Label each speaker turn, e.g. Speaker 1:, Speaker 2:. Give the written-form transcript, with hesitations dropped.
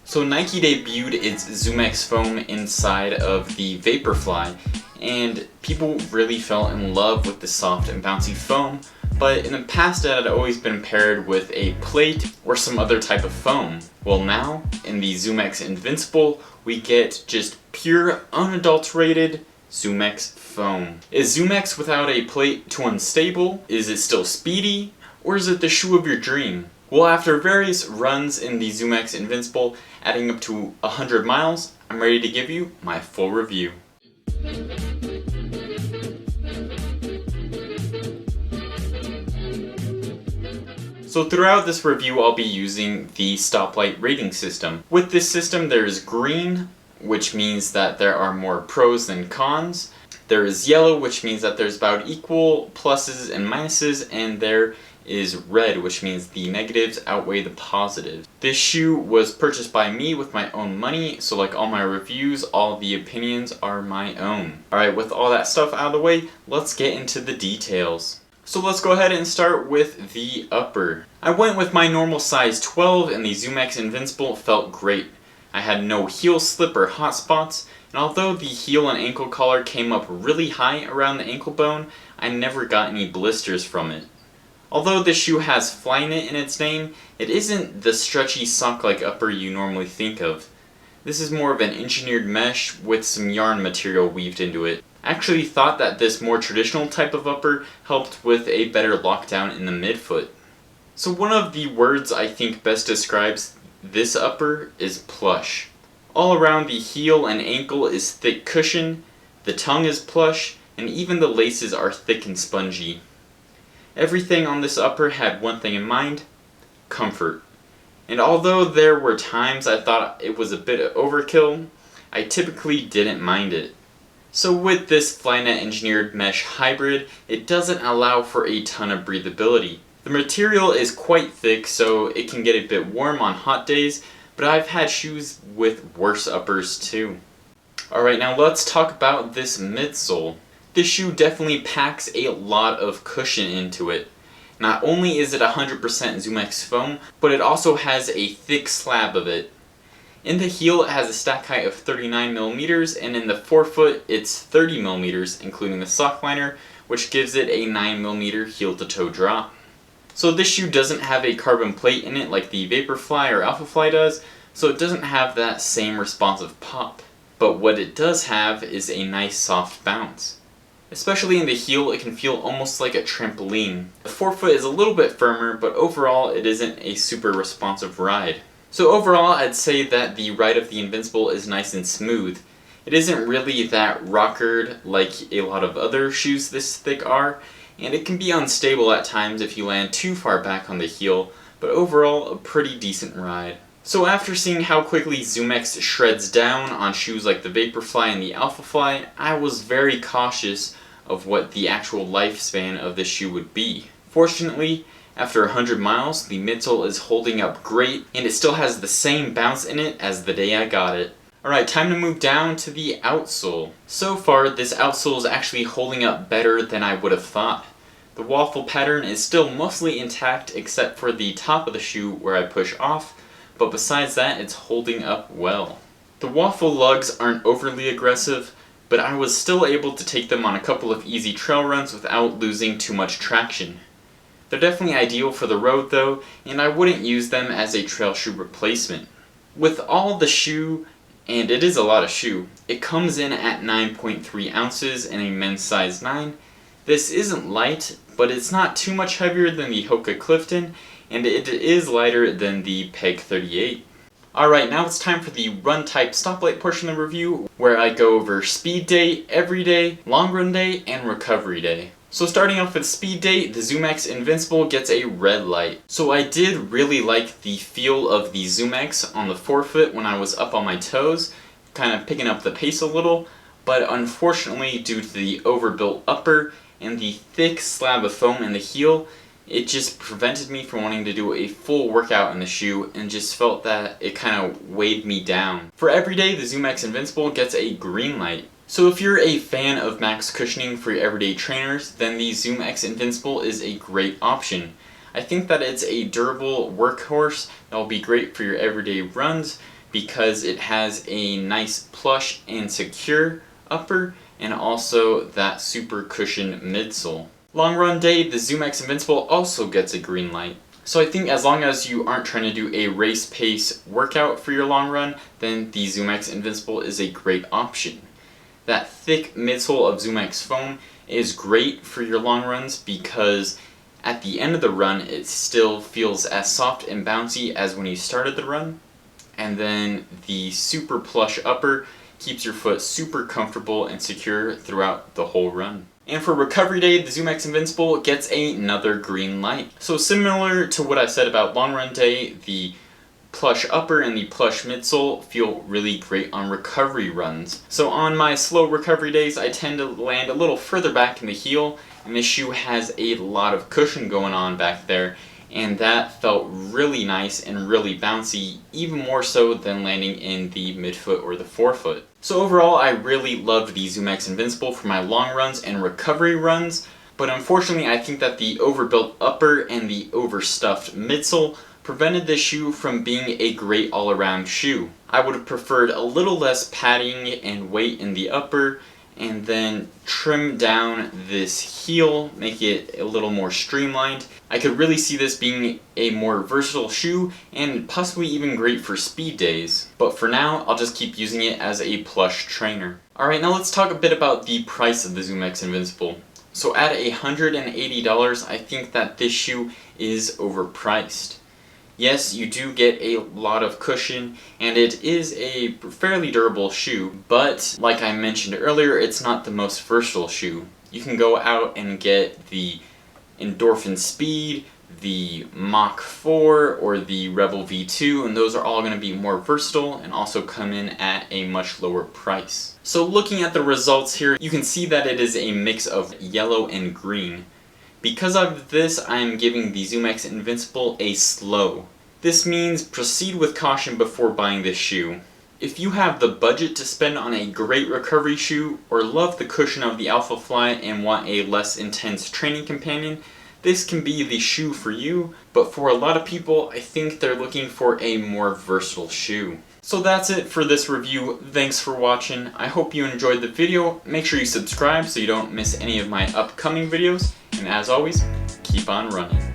Speaker 1: So Nike debuted its ZoomX foam inside of the Vaporfly, and people really fell in love with the soft and bouncy foam, but in the past it had always been paired with a plate or some other type of foam. Well, now, in the ZoomX Invincible, we get just pure, unadulterated ZoomX foam. Is ZoomX without a plate too unstable? Is it still speedy? Or is it the shoe of your dream? Well, after various runs in the ZoomX Invincible, adding up to 100 miles, I'm ready to give you my full review. So throughout this review, I'll be using the Stoplight rating system. With this system, there is green, which means that there are more pros than cons. There is yellow, which means that there's about equal pluses and minuses, and there is red, which means the negatives outweigh the positives. This shoe was purchased by me with my own money, so like all my reviews, all the opinions are my own. Alright, with all that stuff out of the way, let's get into the details. So let's go ahead and start with the upper. I went with my normal size 12 and the ZoomX Invincible felt great. I had no heel slip or hot spots, and although the heel and ankle collar came up really high around the ankle bone, I never got any blisters from it. Although this shoe has Flyknit in its name, it isn't the stretchy sock-like upper you normally think of. This is more of an engineered mesh with some yarn material weaved into it. I actually thought that this more traditional type of upper helped with a better lockdown in the midfoot. So one of the words I think best describes this upper is plush. All around the heel and ankle is thick cushion, the tongue is plush, and even the laces are thick and spongy. Everything on this upper had one thing in mind: comfort. And although there were times I thought it was a bit of overkill, I typically didn't mind it. So with this Flyknit engineered mesh hybrid, it doesn't allow for a ton of breathability. The material is quite thick, so it can get a bit warm on hot days, but I've had shoes with worse uppers too. Alright, now let's talk about this midsole. This shoe definitely packs a lot of cushion into it. Not only is it 100% ZoomX foam, but it also has a thick slab of it. In the heel, it has a stack height of 39mm, and in the forefoot, it's 30mm, including the sock liner, which gives it a 9mm heel-to-toe drop. So this shoe doesn't have a carbon plate in it like the Vaporfly or Alphafly does, so it doesn't have that same responsive pop. But what it does have is a nice soft bounce. Especially in the heel, it can feel almost like a trampoline. The forefoot is a little bit firmer, but overall it isn't a super responsive ride. So overall, I'd say that the ride of the Invincible is nice and smooth. It isn't really that rockered like a lot of other shoes this thick are, and it can be unstable at times if you land too far back on the heel, but overall a pretty decent ride. So after seeing how quickly ZoomX shreds down on shoes like the Vaporfly and the Alphafly, I was very cautious of what the actual lifespan of this shoe would be. Fortunately, after 100 miles, the midsole is holding up great, and it still has the same bounce in it as the day I got it. Alright, time to move down to the outsole. So far, this outsole is actually holding up better than I would have thought. The waffle pattern is still mostly intact except for the top of the shoe where I push off, but besides that, it's holding up well. The waffle lugs aren't overly aggressive, but I was still able to take them on a couple of easy trail runs without losing too much traction. They're definitely ideal for the road though, and I wouldn't use them as a trail shoe replacement. With all the shoe, and it is a lot of shoe, it comes in at 9.3 ounces in a men's size 9. This isn't light, but it's not too much heavier than the Hoka Clifton, and it is lighter than the Peg 38. Alright, now it's time for the run type stoplight portion of the review, where I go over speed day, everyday, long run day, and recovery day. So starting off with speed day, the ZoomX Invincible gets a red light. So I did really like the feel of the ZoomX on the forefoot when I was up on my toes, kind of picking up the pace a little, but unfortunately due to the overbuilt upper and the thick slab of foam in the heel, it just prevented me from wanting to do a full workout in the shoe and just felt that it kind of weighed me down. For everyday, the ZoomX Invincible gets a green light. So if you're a fan of max cushioning for your everyday trainers, then the ZoomX Invincible is a great option. I think that it's a durable workhorse that will be great for your everyday runs because it has a nice plush and secure upper and also that super cushion midsole. Long run day, the ZoomX Invincible also gets a green light. So I think as long as you aren't trying to do a race pace workout for your long run, then the ZoomX Invincible is a great option. That thick midsole of ZoomX foam is great for your long runs because at the end of the run it still feels as soft and bouncy as when you started the run, and then the super plush upper keeps your foot super comfortable and secure throughout the whole run. And for recovery day, the ZoomX Invincible gets another green light. So similar to what I said about long run day, the plush upper and the plush midsole feel really great on recovery runs. So on my slow recovery days, I tend to land a little further back in the heel, and this shoe has a lot of cushion going on back there, and that felt really nice and really bouncy, even more so than landing in the midfoot or the forefoot. So overall, I really loved the ZoomX Invincible for my long runs and recovery runs, but unfortunately I think that the overbuilt upper and the overstuffed midsole prevented this shoe from being a great all-around shoe. I would have preferred a little less padding and weight in the upper, and then trim down this heel, make it a little more streamlined. I could really see this being a more versatile shoe and possibly even great for speed days. But for now, I'll just keep using it as a plush trainer. Alright, now let's talk a bit about the price of the ZoomX Invincible. So at $180, I think that this shoe is overpriced. Yes, you do get a lot of cushion, and it is a fairly durable shoe, but like I mentioned earlier, it's not the most versatile shoe. You can go out and get the Endorphin Speed, the Mach 4, or the Rebel V2, and those are all going to be more versatile and also come in at a much lower price. So looking at the results here, you can see that it is a mix of yellow and green. Because of this, I am giving the ZoomX Invincible a slow. This means proceed with caution before buying this shoe. If you have the budget to spend on a great recovery shoe, or love the cushion of the Alpha Fly and want a less intense training companion, this can be the shoe for you, but for a lot of people, I think they're looking for a more versatile shoe. So that's it for this review. Thanks for watching. I hope you enjoyed the video. Make sure you subscribe so you don't miss any of my upcoming videos. And as always, keep on running.